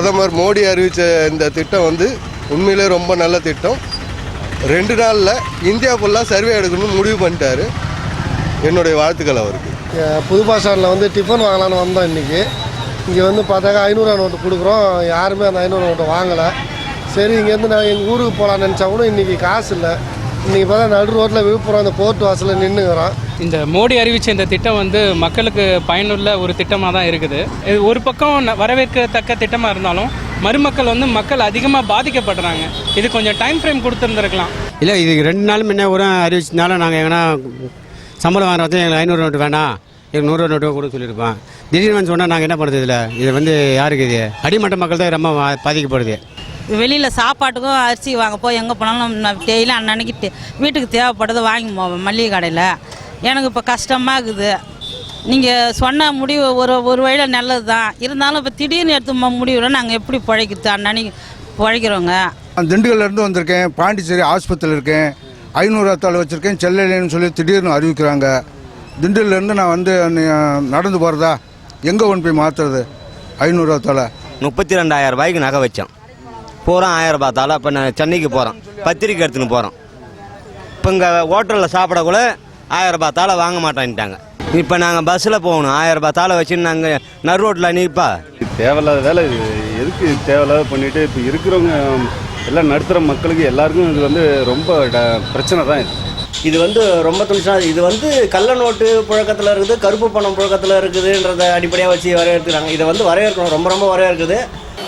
பிரதமர் மோடி அறிவித்த இந்த திட்டம் வந்து உண்மையிலே ரொம்ப நல்ல திட்டம். 2 நாளில் இந்தியா ஃபுல்லாக சர்வே எடுக்கணும்னு முடிவு பண்ணிட்டாரு. என்னுடைய வாழ்த்துக்கள் அவருக்கு. புது பஸ் ஸ்டாண்டில் வந்து டிஃபன் வாங்கலான்னு வந்தோம். இன்றைக்கி இங்கே வந்து பார்த்தாக்கா 500 நோட்டு கொடுக்குறோம். யாருமே அந்த 500 நோட்டு வாங்கலை. சரி, இங்கேருந்து நான் எங்கள் ஊருக்கு போகலான்னு நினச்சா கூட இன்றைக்கி காசு இல்லை. இன்றைக்கி பார்த்தா நடு ரோட்டில் விழுப்புரம் அந்த போர்ட் வாசலில் நின்றுக்கிறோம். இந்த மோடி அறிவித்த இந்த திட்டம் வந்து மக்களுக்கு பயனுள்ள ஒரு திட்டமாக தான் இருக்குது. இது ஒரு பக்கம் வரவேற்கத்தக்க திட்டமாக இருந்தாலும் மருமக்கள் வந்து மக்கள் அதிகமாக பாதிக்கப்படுறாங்க. இது கொஞ்சம் டைம் ஃப்ரேம் கொடுத்துருந்துருக்கலாம். இல்லை, இது 2 நாள் முன்னே ஒரு அறிவிச்சதுனால நாங்கள் எங்கன்னா சம்பளம் வாங்குறது எங்களுக்கு 500 நோட்டு வேணாம், எங்களுக்கு 100 நோட்டு கூட சொல்லியிருப்போம். திடீர்னு சொன்னால் நாங்கள் என்ன பண்ணுறது? இது வந்து யாருக்கு இது அடிமட்ட மக்கள் தான் ரொம்ப பாதிக்கப்படுது. வெளியில் சாப்பாட்டுக்கும் அரிசி வாங்க போய் எங்கே போனாலும் டெய்லி அன்னன்னைக்கு வீட்டுக்கு தேவைப்படுறது வாங்கி போவேன் மளிகை கடையில். எனக்கு இப்போ கஷ்டமாக இருக்குது. நீங்கள் சொன்ன முடிவு ஒரு வழியில் நல்லது தான் இருந்தாலும் இப்போ திடீர்னு எடுத்து முடிவில் நாங்கள் எப்படி பிழைக்கிறது? அன்னன்னைக்கு பிழைக்கிறோங்க. திண்டுக்கல்லேருந்து வந்திருக்கேன். பாண்டிச்சேரி ஆஸ்பத்திரியில் இருக்கேன். 500 தாள் வச்சுருக்கேன். செல்லலேன்னு சொல்லி திடீர்னு அறிவிக்கிறாங்க. திண்டுக்கல்லேருந்து நான் வந்து நடந்து போகிறதா எங்கே கொண்டு போய் மாற்றுறது? 500 தாளை 32,000 ரூபாய்க்கு நகை வச்சோம். பூரா 1000 ரூபாய் தாளை. இப்போ நான் சென்னைக்கு போகிறோம், பத்திரிக்கை எடுத்துன்னு போகிறோம். இப்போ இங்கே ஹோட்டலில் சாப்பிட கூட 1000 ரூபாய் தாளை வாங்க மாட்டேன்ட்டாங்க. இப்போ நாங்கள் பஸ்ஸில் போகணும், 1000 ரூபாய் தாளை வச்சுன்னு நாங்கள் நடு ரோட்டில் நிற்பா. தேவையில்லாத வேலை எதுக்கு தேவையில்லாத பண்ணிவிட்டு இப்போ இருக்கிறவங்க எல்லாம் நடுத்துகிற மக்களுக்கு எல்லாருக்கும் இது வந்து ரொம்ப பிரச்சனை தான். இது வந்து ரொம்ப துணிச்சாக இது வந்து கள்ள நோட்டு புழக்கத்தில் இருக்குது, கருப்பு பணம் புழக்கத்தில் இருக்குதுன்றத அடிப்படையாக வச்சு வரவேற்கிறாங்க. இதை வந்து வரவேற்கணும், ரொம்ப ரொம்ப வரவேற்குது.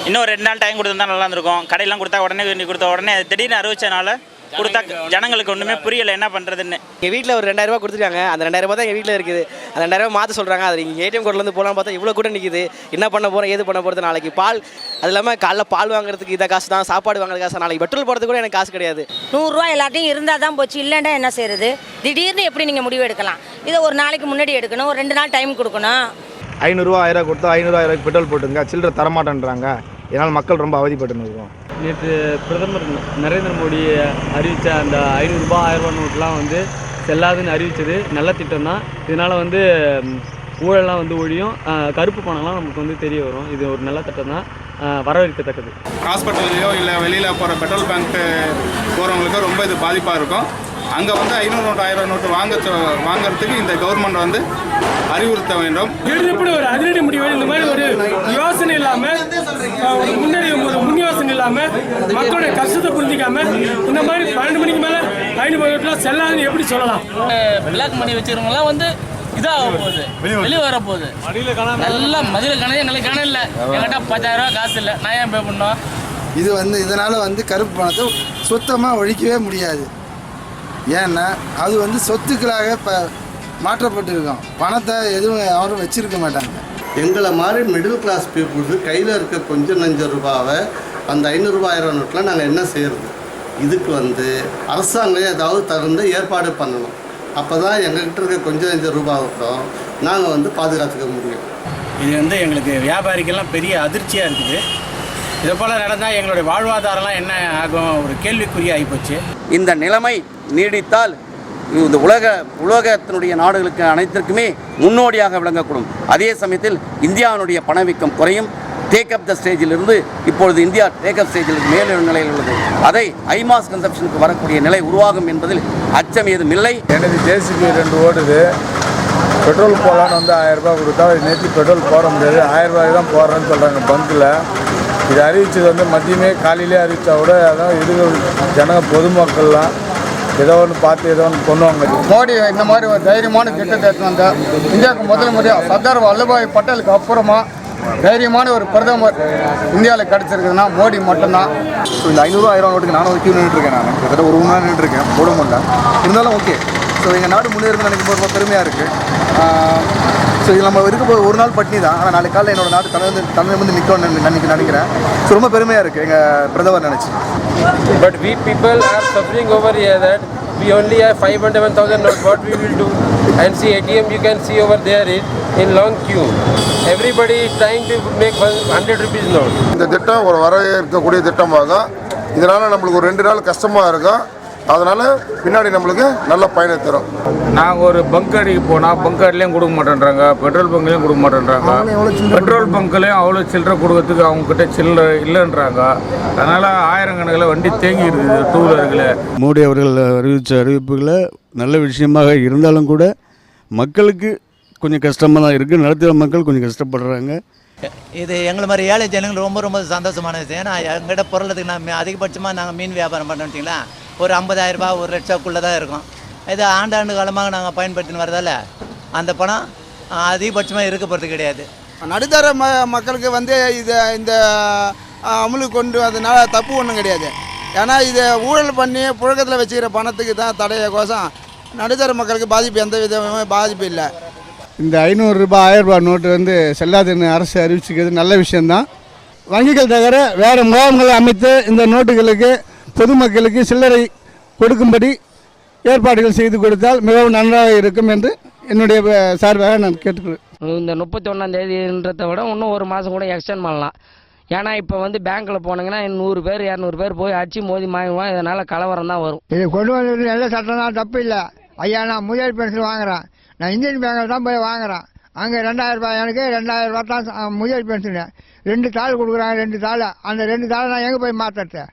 இன்னும் 2 நாள் டைம் கொடுத்துருந்தா நல்லா இருந்திருக்கும். கடையெல்லாம் கொடுத்தா உடனே திடீர்னு அறிவிச்சனால கொடுத்தா ஜனங்களுக்கு ஒன்றுமே புரியலை என்ன பண்ணுறதுன்னு. எங்கள் வீட்டில் ஒரு 2000 ரூபா கொடுத்துருக்காங்க. அந்த 2000 ரூபா தான் எங்கள் வீட்டில் இருக்குது. அந்த 2000 ரூபா மாற்ற சொல்கிறாங்க. அது இங்கே ஏடிஎம் கோட்லேருந்து போகலான்னு பார்த்தா இவ்வளோ கூட நிற்கிது. என்ன பண்ண போகிறோம், ஏது பண்ண போகிறது? நாளைக்கு பால், அது இல்லாமல் காலைல பால் வாங்குறதுக்கு இதை காசு தான், சாப்பாடு வாங்குறது காசு. நாளைக்கு பெட்ரோல் போகிறதுக்கு கூட எனக்கு காசு கிடையாது. 100 ரூபா எல்லாத்தையும் இருந்தால் தான் போச்சு. இல்லைன்னா என்ன செய்கிறது? திடீர்னு எப்படி நீங்கள் முடிவு எடுக்கலாம்? இதை ஒரு நாளைக்கு முன்னாடி எடுக்கணும், 2 நாள் டைம் கொடுக்கணும். 500 ரூபா 1000 கொடுத்தா 500 1000 பெட்ரோல் போட்டுங்க, சில்லறை தரமாட்டேன்றாங்க. இதனால் மக்கள் ரொம்ப அவதிப்பட்டு இருக்கோம். நேற்று பிரதமர் நரேந்திர மோடி அறிவித்த அந்த 500 ரூபாய் 1000 ரூபா நோட்லாம் வந்து செல்லாதுன்னு அறிவித்தது நல்ல திட்டம் தான். இதனால் வந்து ஊழலாம் வந்து ஒழியும், கருப்பு பணம்லாம் நமக்கு வந்து தெரிய வரும். இது ஒரு நல்ல திட்டம் தான், வரவேற்கத்தக்கது. ஹாஸ்பிட்டல்லையோ இல்லை வெளியில் போகிற பெட்ரோல் பேங்க்கு போகிறவங்களுக்கு ரொம்ப இது பாதிப்பாக இருக்கும். அங்கே வந்து 500 நோட்டு 1000 நோட்டு வாங்கிறதுக்கு இந்த கவர்மெண்ட் வந்து அறிவுறுத்த வேண்டும். இப்படி ஒரு அதிரடி முடிவு, இந்த மாதிரி ஒரு யோசனை இல்லாமல், ஒரு முன் யோசனை இல்லாமல், மக்களுடைய கஷ்டத்தை புரிஞ்சிக்காம இந்த மாதிரி 12 மணிக்கு மேலே 500 நோட்டுலாம் செல்லாதுன்னு எப்படி சொல்லலாம்? பிளாக் மணி வச்சுருவங்களாம் வந்து இதாக போகுது, வெளியே வர போகுது. நல்லா மதியில் காண எங்களுக்கு காண இல்லை. என்கிட்ட 10,000 ரூபா காசு இல்லை, நான் ஏன் பே பண்ணோம்? இது வந்து இதனால் வந்து கருப்பு பணத்தை சுத்தமாக ஒழிக்கவே முடியாது. ஏன்னா அது வந்து சொத்துக்களாக இப்போ மாற்றப்பட்டிருக்கோம். பணத்தை எதுவும் யாரும் வச்சிருக்க மாட்டாங்க. எங்களை மாதிரி மிடில் கிளாஸ் பீப்புளுக்கு கையில் இருக்க கொஞ்சம் நஞ்ச ரூபாவை அந்த 500 ரூபாய் 1000 நோட்டில் நாங்கள் என்ன செய்கிறது? இதுக்கு வந்து அரசாங்கம் ஏதாவது தகுந்த ஏற்பாடு பண்ணணும். அப்போ தான் எங்கள்கிட்ட இருக்க கொஞ்சம் நஞ்ச ரூபாவுக்கும் நாங்கள் வந்து பாதுகாத்துக்க முடியும். இது வந்து எங்களுக்கு வியாபாரிக்கெல்லாம் பெரிய அதிர்ச்சியாக இருக்குது. இது போல் நடந்தால் எங்களுடைய வாழ்வாதாரம்லாம் என்ன ஆகும்? ஒரு கேள்விக்குறியாக ஆகிப்போச்சு. இந்த நிலைமை நீடித்தால் இந்த உலகத்தினுடைய நாடுகளுக்கு அனைத்திற்குமே முன்னோடியாக விளங்கக்கூடும். அதே சமயத்தில் இந்தியாவினுடைய பணவீக்கம் குறையும். டேக்அப் த ஸ்டேஜிலிருந்து இப்பொழுது இந்தியா டேக்அப் ஸ்டேஜில் மேலும் நிலையில் உள்ளது. அதை ஐமாஸ் கன்சப்ஷனுக்கு வரக்கூடிய நிலை உருவாகும் என்பதில் அச்சம் ஏதும் இல்லை. எனக்கு ஜேசிபி 2 ஓடுது. பெட்ரோல் போகலான்னு வந்து 1000 ரூபாய் கொடுத்தா நேற்று பெட்ரோல் போட முடியாது, 1000 ரூபாய் தான் போடுறேன்னு சொல்கிறாங்க பங்கில். இது அறிவிச்சது வந்து மதியமே காலையிலே அறிவித்தா கூட அதான் இது ஜனங்க பொதுமக்கள்லாம் ஏதோ ஒன்று பார்த்து ஏதோ ஒன்று பண்ணுவாங்க. மோடி இந்த மாதிரி ஒரு தைரியமான திட்டத்தை எடுத்து வந்தால் இந்தியாவுக்கு முதல் முறையாக சர்தார் வல்லபாய் பட்டேலுக்கு அப்புறமா தைரியமான ஒரு பிரதமர் இந்தியாவில் கிடச்சிருக்குதுன்னா மோடி மட்டும்தான். ஸோ இந்த 500 1000 நோட்டுக்கு நானும் கியூ நின்றுருக்கேன். நான் கிட்டத்தட்ட 1 மணி நேரம் நின்றுருக்கேன், போட முடியல. இருந்தாலும் ஓகே. ஸோ எங்கள் நாடு முன்னேறுன்னு நினைக்கும் போது ரொம்ப பெருமையாக இருக்குது. ஸோ இது நம்ம இருக்க போது ஒரு நாள் பட்டினி தான். ஆனால் நாளைக்கு காலையில் என்னோட நாடு தன்னை வந்து நிற்கணும்னு நினைக்கிறேன். ஸோ ரொம்ப பெருமையாக இருக்குது எங்கள் பிரதமர் நினச்சி. But we people are suffering over here that we only have 500 and 1,000 notes. What we will do? And see ATM, you can see over there is in long queue. Everybody is trying to make 100 rupees note. இந்த திட்டம் ஒரு வரவேற்கக்கூடிய திட்டமாக இதனால் நம்மளுக்கு ஒரு 2 நாள் கஷ்டமாக இருக்கும். அதனால் பின்னாடி நம்மளுக்கு நல்ல பயனை தரும். நாங்கள் ஒரு பங்க் அடிக்கு போனால் பங்க் அடிலையும் கொடுக்க மாட்டேன்றாங்க, பெட்ரோல் பங்க்லேயும் கொடுக்க மாட்டேன்றாங்க. பெட்ரோல் பங்க்லேயும் அவ்வளோ சில்லறை கொடுக்கறதுக்கு அவங்கக்கிட்ட சில்லறை இல்லைன்றாங்க. அதனால் ஆயிரக்கணக்கில் வண்டி தேங்கி இருக்குது டூ வீலர்களை. மோடி அவர்கள் அறிவித்த அறிவிப்புகளை நல்ல விஷயமாக இருந்தாலும் கூட மக்களுக்கு கொஞ்சம் கஷ்டமாக தான் இருக்குது. நடுத்தர மக்கள் கொஞ்சம் கஷ்டப்படுறாங்க. இது எங்களை மாதிரி ஏழை ஜனங்கள் ரொம்ப ரொம்ப சந்தோஷமான விஷயம். ஏன்னா எங்கிட்ட பொருளுக்கு நான் அதிகபட்சமாக நாங்கள் மீன் வியாபாரம் பண்ணோம் வச்சிங்களா, ஒரு 50,000 ரூபாய் 1 லட்சக்குள்ளே தான் இருக்கும். இது ஆண்டாண்டு காலமாக நாங்கள் பயன்படுத்தின்னு வரதால் அந்த பணம் அதிகபட்சமாக இருக்க போகிறது கிடையாது. நடுத்தர மக்களுக்கு வந்து இது இந்த அமலுக்கு கொண்டு வந்ததுனால தப்பு ஒன்றும் கிடையாது. ஏன்னா இதை ஊழல் பண்ணி புழக்கத்தில் வச்சுக்கிற பணத்துக்கு தான் தடைய கோசம் நடுத்தர மக்களுக்கு பாதிப்பு எந்த விதமே பாதிப்பு இல்லை. இந்த 500 ரூபாய் 1000 ரூபாய் நோட்டு வந்து செல்லாதுன்னு அரசு அறிவிச்சுக்கிறது நல்ல விஷயந்தான். வங்கிகள் தவிர வேறு முகாம்களை அமைத்து இந்த நோட்டுகளுக்கு பொதுமக்களுக்கு சில்லறை கொடுக்கும்படி ஏற்பாடுகள் செய்து கொடுத்தால் மிகவும் நன்றாக இருக்கும் என்று என்னுடைய சார்பாக நான் கேட்டுக்கிறேன். இந்த 31ஆம் தேதின்றதை விட இன்னும் ஒரு மாதம் கூட எக்ஸ்டெண்ட் பண்ணலாம். ஏன்னா இப்போ வந்து பேங்க்கில் போனீங்கன்னா 100 பேர் 200 பேர் போய் அடிச்சு மோதி வாங்குவோம். இதனால் கலவரம் தான் வரும். இது கொண்டு வந்தது நல்ல சட்டம் தான், தப்பு இல்லை. ஐயா நான் முதல் பென்ஷன் வாங்குகிறேன், நான் இந்தியன் பேங்கில் தான் போய் வாங்குகிறேன். அங்கே 2000 ரூபாய், எனக்கு 2000 ரூபா தான் முதல் பென்ஷனு. 2 தாள் கொடுக்குறாங்க, 2 தாள். அந்த 2 தாள் நான் எங்கே போய் மாற்றுறது?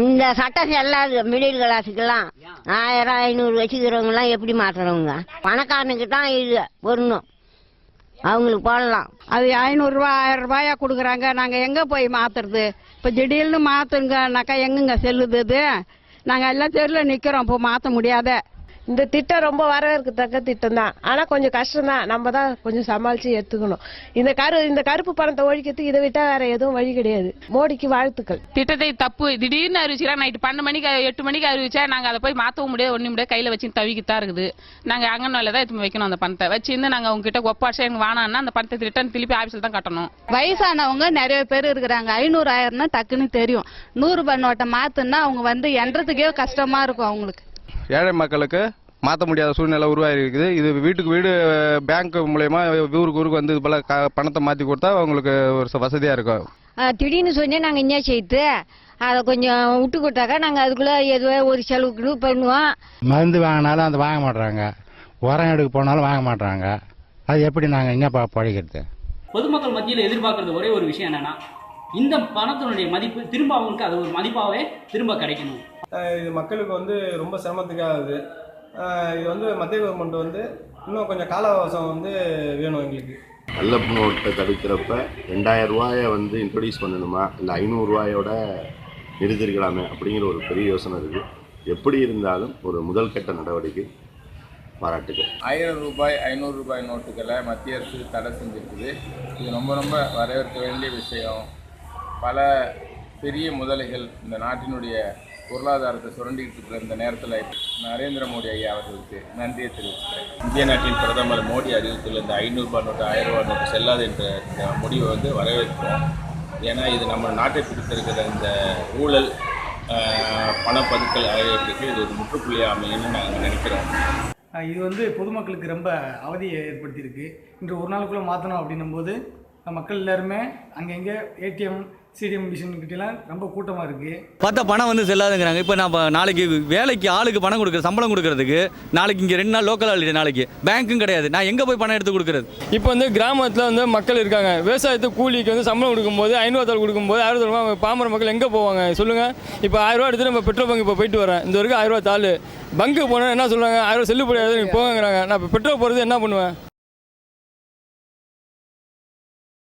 இந்த சட்டம் செல்லாது மிடில் கிளாஸுக்கெல்லாம். 1000 500 வச்சுக்கிறவங்கலாம் எப்படி மாற்றுறவங்க? பணக்காரனுக்கு தான் இது பொருணும், அவங்களுக்கு போடலாம். அது 500 ரூபா 1000 ரூபாயா கொடுக்குறாங்க, நாங்கள் எங்கே போய் மாற்றுறது? இப்போ திடீர்னு மாற்றுங்கனாக்கா எங்கெங்க செல்லுது இது? நாங்கள் எல்லாம் தெருவில் நிற்கிறோம், இப்போ மாற்ற முடியாத. இந்த திட்டம் ரொம்ப வரவேற்கத்தக்க திட்டம் தான். ஆனால் கொஞ்சம் கஷ்டம் தான், நம்ம தான் கொஞ்சம் சமாளித்து எடுத்துக்கணும். இந்த கருப்பு பணத்தை ஒழிக்கிறதுக்கு இதை விட்டால் வேற எதுவும் வழி கிடையாது. மோடிக்கு வாழ்த்துக்கள். திட்டத்தை தப்பு திடீர்னு அறிவிச்சுக்கலாம். நைட்டு 12 மணிக்கு 8 மணிக்கு அறிவிச்சா நாங்கள் அதை போய் மாற்றவும் முடியாது, ஒன்றும் முடியாது. கையில் வச்சு தவிக்கத்தான் இருக்குது. நாங்கள் அங்கன்வாடியில் தான் எடுத்து வைக்கணும். அந்த பணத்தை வச்சுருந்து நாங்கள் உங்ககிட்ட ஒப்பாட்சி எங்களுக்கு வேணான்னா அந்த பணத்தை ரிட்டர்ன் திருப்பி ஆஃபீஸில் தான் கட்டணும். வயசானவங்க நிறைய பேர் இருக்கிறாங்க. 500 1000னா டக்குன்னு தெரியும். 100 ரூபாய் நோட்டை மாற்றுன்னா அவங்க வந்து எண்றதுக்கே கஷ்டமாக இருக்கும் அவங்களுக்கு. ஏழை மக்களுக்கு மாற்ற முடியாத சூழ்நிலை உருவாகி இருக்குது. இது வீட்டுக்கு வீடு பேங்க் மூலயமா ஊருக்கு வந்து இது போல் பணத்தை மாற்றி கொடுத்தா அவங்களுக்கு ஒரு வசதியாக இருக்கும். திடீர்னு சொன்னே நாங்கள் என்ன செய்து அதை கொஞ்சம் விட்டு கொடுத்தாக்கா நாங்கள் அதுக்குள்ளே எதுவோ ஒரு செலவுக்கு பண்ணுவோம். மருந்து வாங்கினாலும் அதை வாங்க மாட்டுறாங்க, உரம் எடுக்க போனாலும் வாங்க மாட்டுறாங்க. அது எப்படி நாங்கள் என்ன படிக்கிறது? பொதுமக்கள் மத்தியில் எதிர்பார்க்கறது ஒரே ஒரு விஷயம் என்னன்னா, இந்த பணத்தினுடைய மதிப்பு திரும்ப அவங்களுக்கு அது ஒரு மதிப்பாகவே திரும்ப கிடைக்கணும். இது மக்களுக்கு வந்து ரொம்ப சிரமத்துக்காகுது. இது வந்து மத்திய கவர்மெண்ட் வந்து இன்னும் கொஞ்சம் கால அவகாசம் வந்து வேணும் எங்களுக்கு. நல்ல நோட்டை தடுக்கிறப்ப 2000 ரூபாயை வந்து இன்ட்ரடியூஸ் பண்ணணுமா, இல்லை 500 ரூபாயோட நிறுத்திருக்கலாமே அப்படிங்கிற ஒரு பெரிய யோசனை இருக்குது. எப்படி இருந்தாலும் ஒரு முதல் கட்ட நடவடிக்கை பாராட்டுகள். 1000 ரூபாய் 500 ரூபாய் நோட்டுகளை மத்திய அரசு தடை செஞ்சிருக்குது. இது ரொம்ப ரொம்ப வரவேற்க வேண்டிய விஷயம். பல பெரிய முதலைகள் இந்த நாட்டினுடைய பொருளாதாரத்தை சுரண்டிக்கிட்டு இருக்கிற இந்த நேரத்தில் நரேந்திர மோடி ஐயா அவர்களுக்கு நன்றியை தெரிவிக்கிறேன். இந்திய நாட்டின் பிரதமர் மோடி அறிவித்துள்ள இந்த 500 ரூபாய் நோட்டு 1000 ரூபாய் நோட்டு செல்லாது என்ற முடிவை வந்து வரவேற்கிறோம். ஏன்னா இது நம்ம நாட்டை பிடித்திருக்கிற இந்த ஊழல் பணப்பதுக்கல் ஆகியவற்றுக்கு இது ஒரு முற்றுப்புள்ளியாக அமையும்னு நாங்கள் நினைக்கிறோம். இது வந்து பொதுமக்களுக்கு ரொம்ப அவதியை ஏற்படுத்தியிருக்கு. இன்று ஒரு நாளுக்குள்ளே மாற்றணும் அப்படின்னும் போது மக்கள் எல்லாருமே அங்கங்கே ஏடிஎம் சிடிஎம் மிஷின்கிட்டலாம் ரொம்ப கூட்டமாக இருக்குது. பார்த்தா பணம் வந்து செல்லாதுங்கிறாங்க. இப்போ நான் நாளைக்கு வேலைக்கு ஆளுக்கு பணம் கொடுக்குற சம்பளம் கொடுக்கறதுக்கு நாளைக்கு இங்கே 2 நாள் லோக்கல் ஹாலிடே, நாளைக்கு பேங்க்கும் கிடையாது. நான் எங்கே போய் பணம் எடுத்து கொடுக்குறது? இப்போ வந்து கிராமத்தில் வந்து மக்கள் இருக்காங்க. விவசாயத்துக்கு கூலிக்கு வந்து சம்பளம் கொடுக்கும்போது 500 ரூபா கொடுக்கும்போது 1000 ரூபா பாமர மக்கள் எங்கே போவாங்க சொல்லுங்கள்? இப்போ 1000 ரூபா எடுத்து நம்ம பெட்ரோல் பங்க் இப்போ போயிட்டு வரேன். இந்த வரைக்கும் 1000 ரூபா தாள் பங்கு போனால் என்ன சொல்கிறாங்க, 1000 ரூபா செல்லுபடியாது நீங்கள் போங்கிறாங்க. நான் இப்போ பெட்ரோல் போகிறது என்ன பண்ணுவேன்?